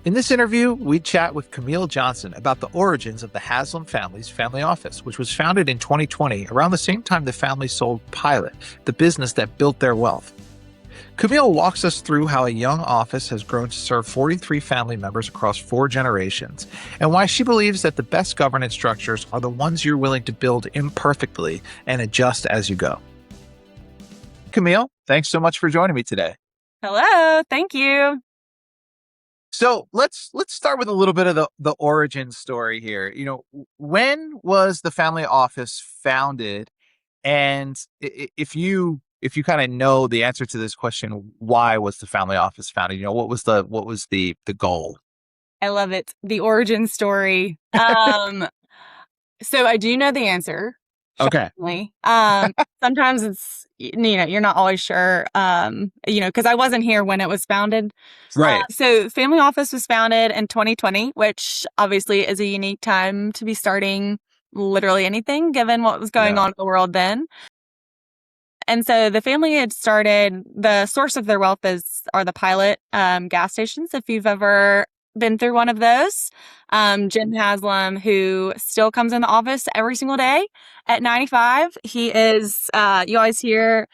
In this interview, we chat with Camille Johnson about the origins of the Haslam family's family office, which was founded in 2020, around the same time the family sold Pilot, the business that built their wealth. Camille walks us through how a young office has grown to serve 43 family members across 4 generations, and why she believes that the best governance structures are the ones you're willing to build imperfectly and adjust as you go. Camille, thanks so much for joining me today. Hello, thank you. So let's start with a little bit of the origin story here. When was the family office founded? And if you kind of know the answer to this question, why was the family office founded? What was the goal? I love it. The origin story. So I do know the answer. Okay. Shockingly. Sometimes it's, you're not always sure, because I wasn't here when it was founded. Right. So Family Office was founded in 2020, which obviously is a unique time to be starting literally anything, given what was going on in the world then. And so the family had started, the source of their wealth are the Pilot gas stations. If you've ever been through one of those, Jim Haslam, who still comes in the office every single day at 95. He is, you always hear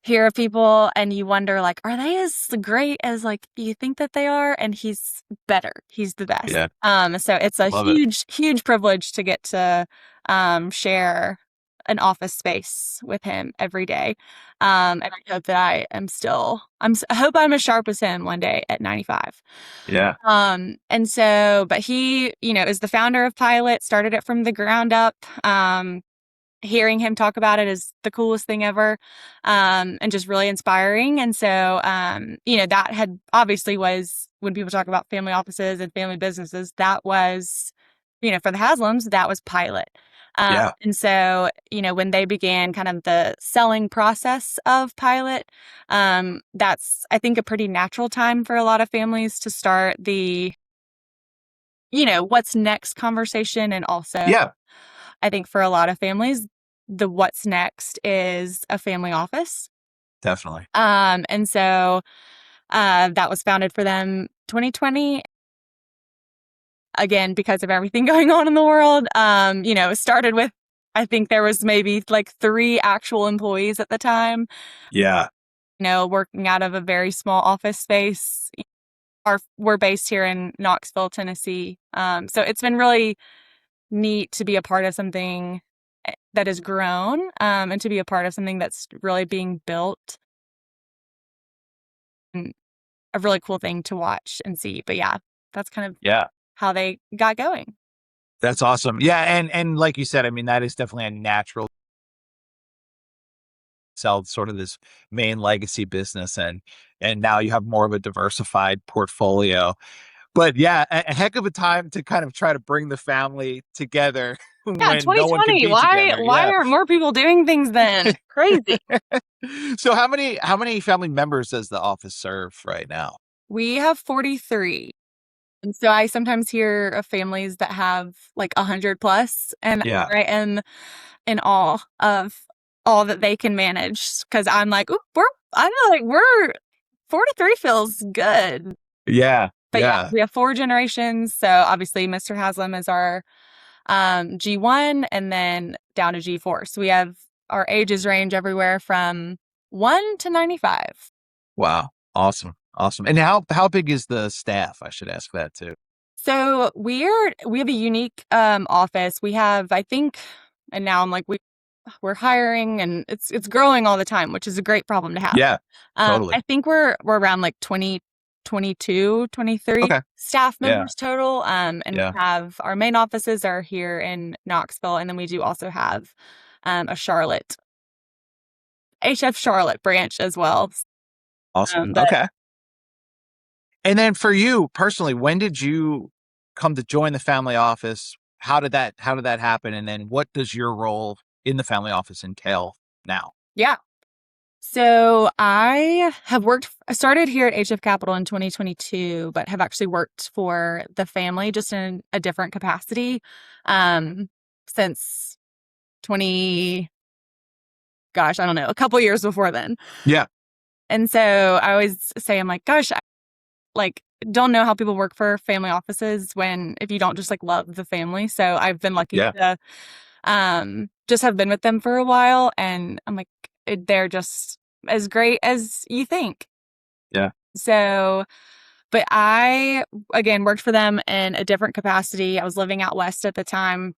of people and you wonder, like, are they as great as you think that they are? And he's better. He's the best. Yeah. So it's a huge privilege to get to share an office space with him every day. And I hope that I hope I'm as sharp as him one day at 95. Yeah. And so, but he, is the founder of Pilot, started it from the ground up. Hearing him talk about it is the coolest thing ever, and just really inspiring. And so, that had obviously was, when people talk about family offices and family businesses, that was, for the Haslams, that was Pilot. And so, when they began kind of the selling process of Pilot, that's, I think, a pretty natural time for a lot of families to start the, what's next conversation. And also, I think for a lot of families, the what's next is a family office. Definitely. And so that was founded for them 2020. Again, because of everything going on in the world. It started with, I think there was maybe 3 actual employees at the time. Yeah. Working out of a very small office space. We're based here in Knoxville, Tennessee. So it's been really neat to be a part of something that has grown, and to be a part of something that's really being built. And a really cool thing to watch and see. But yeah, that's kind of how they got going. That's awesome. Yeah, and like you said, I mean, that is definitely a natural sell sort of this main legacy business, and now you have more of a diversified portfolio. But yeah, a heck of a time to kind of try to bring the family together. Yeah, 2020. Why aren't more people doing things then? Crazy. So how many family members does the office serve right now? We have 43. And so I sometimes hear of families that have 100 plus, and I am in awe of all that they can manage, because I'm like, we're 43 feels good. Yeah. But yeah, we have 4 generations. So obviously Mr. Haslam is our G1, and then down to G4. So we have, our ages range everywhere from 1 to 95. Wow. Awesome. And how big is the staff? I should ask that too. So we have a unique office. We have, I think, and now I'm like, we're hiring, and it's growing all the time, which is a great problem to have. Yeah, totally. I think we're around 22, 23 staff members total. And we have, our main offices are here in Knoxville, and then we do also have a Charlotte, HF Charlotte branch as well. Awesome. Okay. And then for you personally, when did you come to join the family office? How did that happen? And then what does your role in the family office entail now? Yeah. So I started here at HF Capital in 2022, but have actually worked for the family just in a different capacity since a couple years before then. Yeah. And so I always say, I'm like, gosh, don't know how people work for family offices when if you don't just like love the family. So I've been lucky Yeah. to just have been with them for a while, and I'm like they're just as great as you think. Yeah. So, but I again worked for them in a different capacity. I was living out west at the time.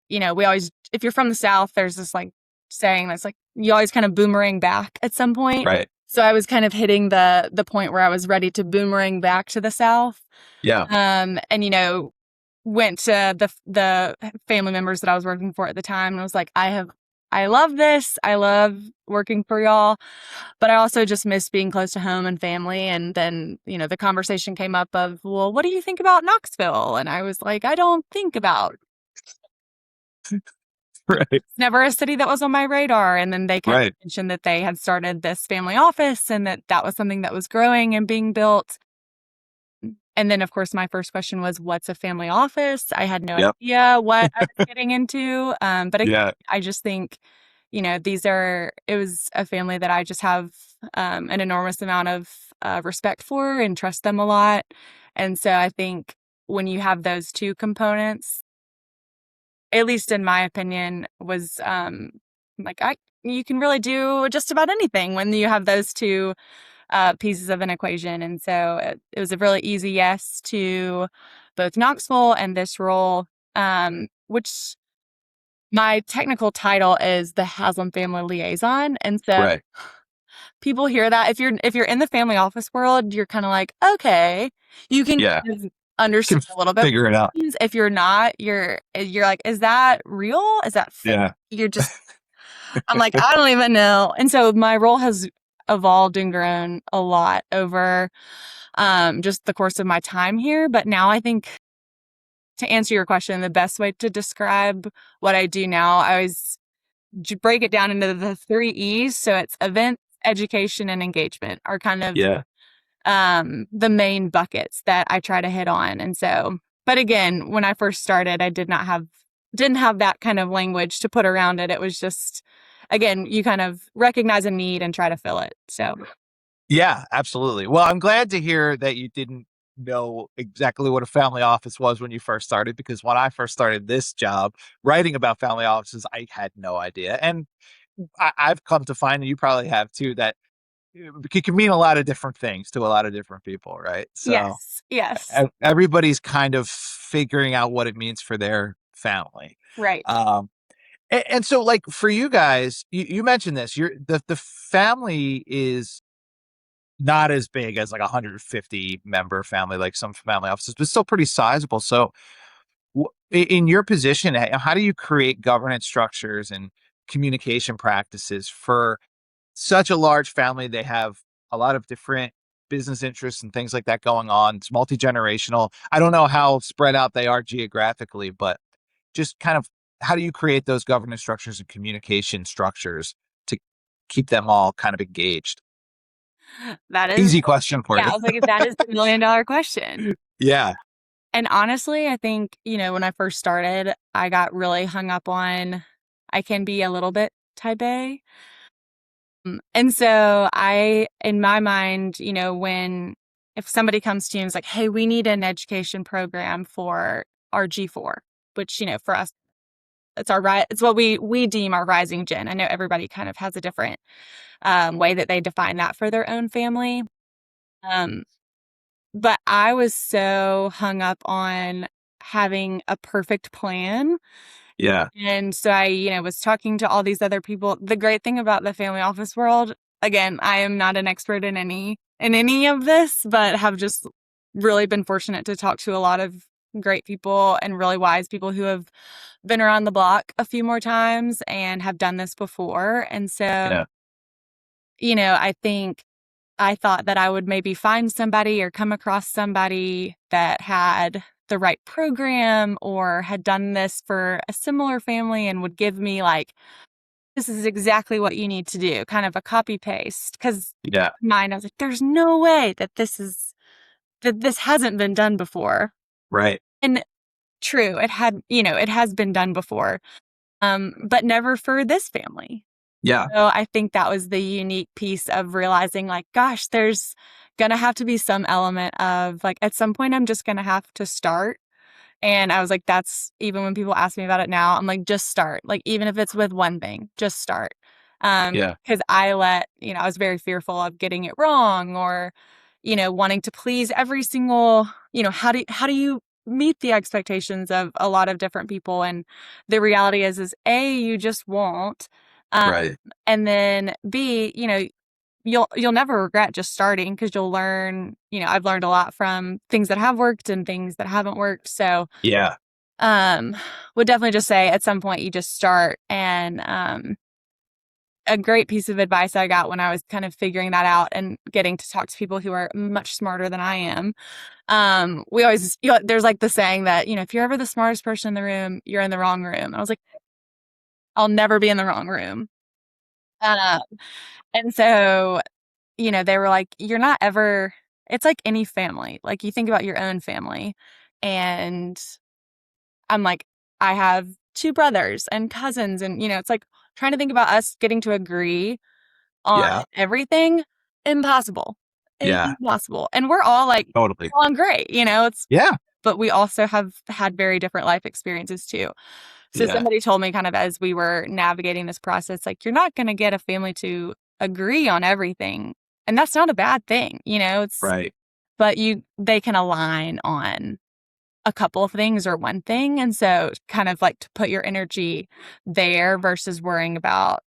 We always, if you're from the South, there's this like saying that's like you always kind of boomerang back at some point. Right. So I was kind of hitting the point where I was ready to boomerang back to the South. Yeah. And went to the family members that I was working for at the time and I was like, I love this. I love working for y'all, but I also just miss being close to home and family. And then, the conversation came up of, well, what do you think about Knoxville? And I was like, I don't think about Right. it's never a city that was on my radar. And then they kind of Right. mentioned that they had started this family office and that was something that was growing and being built. And then, of course, my first question was, what's a family office? I had no Yep. idea what I was getting into. But again, Yeah. I just think, it was a family that I just have an enormous amount of respect for and trust them a lot. And so I think when you have those two components, at least in my opinion, was you can really do just about anything when you have those two pieces of an equation. And so it was a really easy yes to both Knoxville and this role, which my technical title is the Haslam family liaison. And so Right. people hear that if you're in the family office world, you're kind of like, okay, you can Yeah. kind of understand Can a little bit. figure it out. If you're not, you're like, is that real? Is that fake? Yeah. You're just I'm like, I don't even know. And so my role has evolved and grown a lot over just the course of my time here. But now I think to answer your question, the best way to describe what I do now, I always break it down into the 3 E's. So it's events, education, and engagement are kind of Yeah. the main buckets that I try to hit on. And so, but again, when I first started, I didn't have that kind of language to put around it. It was just, again, you kind of recognize a need and try to fill it. So, Yeah, absolutely. Well, I'm glad to hear that you didn't know exactly what a family office was when you first started, because when I first started this job writing about family offices, I had no idea. And I've come to find, and you probably have too, that it can mean a lot of different things to a lot of different people, right? So yes, yes, everybody's kind of figuring out what it means for their family. right. Um, and so, like for you guys, you mentioned this. The family is not as big as like a 150 member family, like some family offices, but still pretty sizable. So, in your position, how do you create governance structures and communication practices for such a large family? They have a lot of different business interests and things like that going on. It's multi-generational. I don't know how spread out they are geographically, but just kind of how do you create those governance structures and communication structures to keep them all kind of engaged? That is, Easy question for yeah, you. I was like, that is the $1 million question. Yeah. And honestly, I think, when I first started, I got really hung up on, I can be a little bit type A. And so in my mind, if somebody comes to you and is like, hey, we need an education program for our G4, which, for us, it's what we deem our rising gen. I know everybody kind of has a different way that they define that for their own family. Um, but I was so hung up on having a perfect plan. Yeah. And so I, was talking to all these other people. The great thing about the family office world, again, I am not an expert in any of this, but have just really been fortunate to talk to a lot of great people and really wise people who have been around the block a few more times and have done this before. And so, Yeah. I think I thought that I would maybe find somebody or come across somebody that had the right program or had done this for a similar family and would give me like, this is exactly what you need to do, kind of a copy paste. Because Yeah. mine, I was like, there's no way that this hasn't been done before. Right. And true, it has been done before, but never for this family. Yeah. So I think that was the unique piece of realizing like, gosh, there's gonna have to be some element of like, at some point I'm just gonna have to start. And I was like, that's even when people ask me about it now, I'm like, just start. Like, even if it's with one thing, just start. Yeah. Because I was very fearful of getting it wrong or, wanting to please every single, how do you meet the expectations of a lot of different people? And the reality is A, you just won't. Um, Right. and then B, you'll never regret just starting because you'll learn, I've learned a lot from things that have worked and things that haven't worked. So, Yeah. um, would definitely just say at some point you just start. And a great piece of advice I got when I was kind of figuring that out and getting to talk to people who are much smarter than I am. We always, there's like the saying that, if you're ever the smartest person in the room, you're in the wrong room. I was like, I'll never be in the wrong room. Uh, and so they were like, you're not ever, it's like any family. Like you think about your own family. And I'm like, I have two brothers and cousins. And, it's like trying to think about us getting to agree on Yeah. everything. Impossible. Yeah. Impossible. And we're all like, Totally. on great, Yeah. but we also have had very different life experiences too. So Yeah. somebody told me kind of as we were navigating this process, like, you're not going to get a family to agree on everything. And that's not a bad thing, Right. but they can align on a couple of things or one thing. And so kind of like to put your energy there versus worrying about,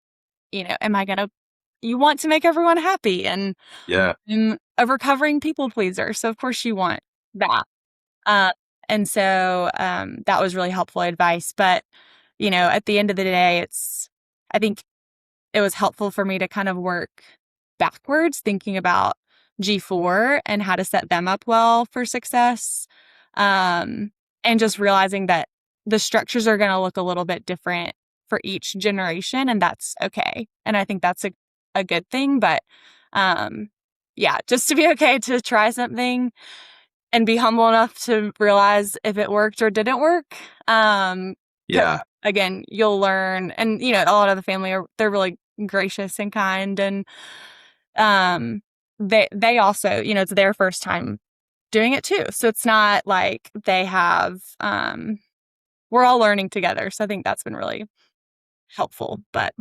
you want to make everyone happy and Yeah. I'm a recovering people pleaser. So of course you want that. Uh, and so that was really helpful advice. But, at the end of the day, I think it was helpful for me to kind of work backwards, thinking about G4 and how to set them up well for success. And just realizing that the structures are going to look a little bit different for each generation, and that's okay. And I think that's a good thing. But yeah, just to be okay to try something and be humble enough to realize if it worked or didn't work. 'Cause Yeah. again, you'll learn, and a lot of the family they're really gracious and kind, and um, they also, it's their first time doing it too. So it's not like they have. We're all learning together, so I think that's been really helpful. But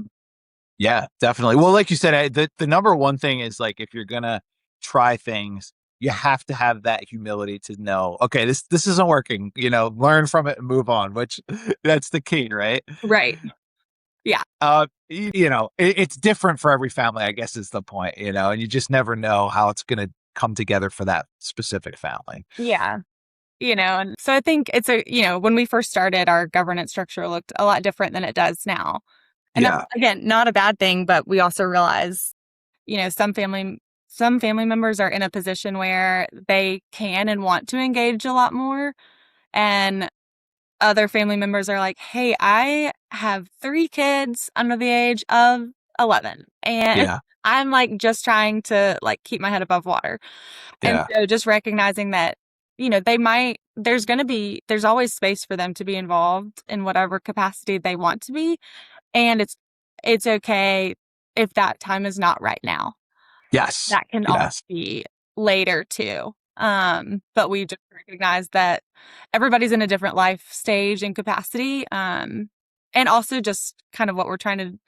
Yeah, definitely. Well, like you said, the number one thing is like if you're gonna try things, you have to have that humility to know, okay, this isn't working. Learn from it and move on. Which that's the key, right? right, yeah, It's different for every family, I guess is the point. And you just never know how it's gonna come together for that specific family. yeah. And so I think when we first started, our governance structure looked a lot different than it does now. And that's, Yeah, again, not a bad thing, but we also realize, some family members are in a position where they can and want to engage a lot more. And other family members are like, hey, I have 3 kids under the age of 11. And yeah, I'm like just trying to like keep my head above water. And yeah. so just recognizing that, there's always space for them to be involved in whatever capacity they want to be. And it's okay if that time is not right now. Yes, That can always yes, be later too. But we just recognize that everybody's in a different life stage and capacity. And also just kind of what we're trying to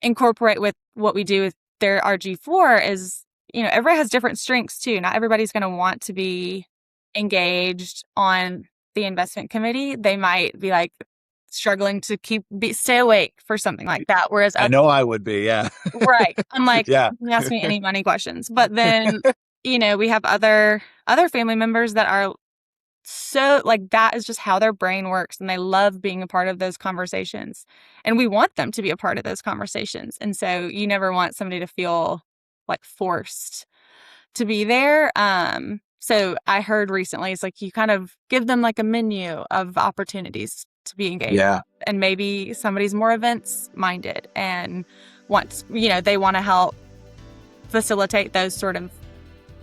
incorporate with what we do with their RG4 is, everybody has different strengths too. Not everybody's going to want to be engaged on the investment committee. They might be like struggling to stay awake for something like that. Whereas I know I would be. Yeah, right. I'm like, yeah, you can ask me any money questions. But then, we have other family members that are so like that is just how their brain works and they love being a part of those conversations. And we want them to be a part of those conversations. And so you never want somebody to feel like forced to be there. So I heard recently it's like you kind of give them like a menu of opportunities to be engaged. yeah, And maybe somebody's more events minded and they want to help facilitate those sort of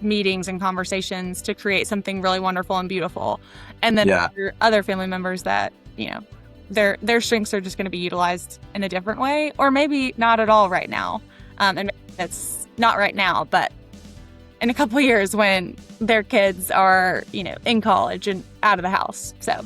meetings and conversations to create something really wonderful and beautiful. And then yeah, other family members that, their strengths are just going to be utilized in a different way, or maybe not at all right now. And maybe that's not right now, but in a couple of years when their kids are, in college and out of the house. So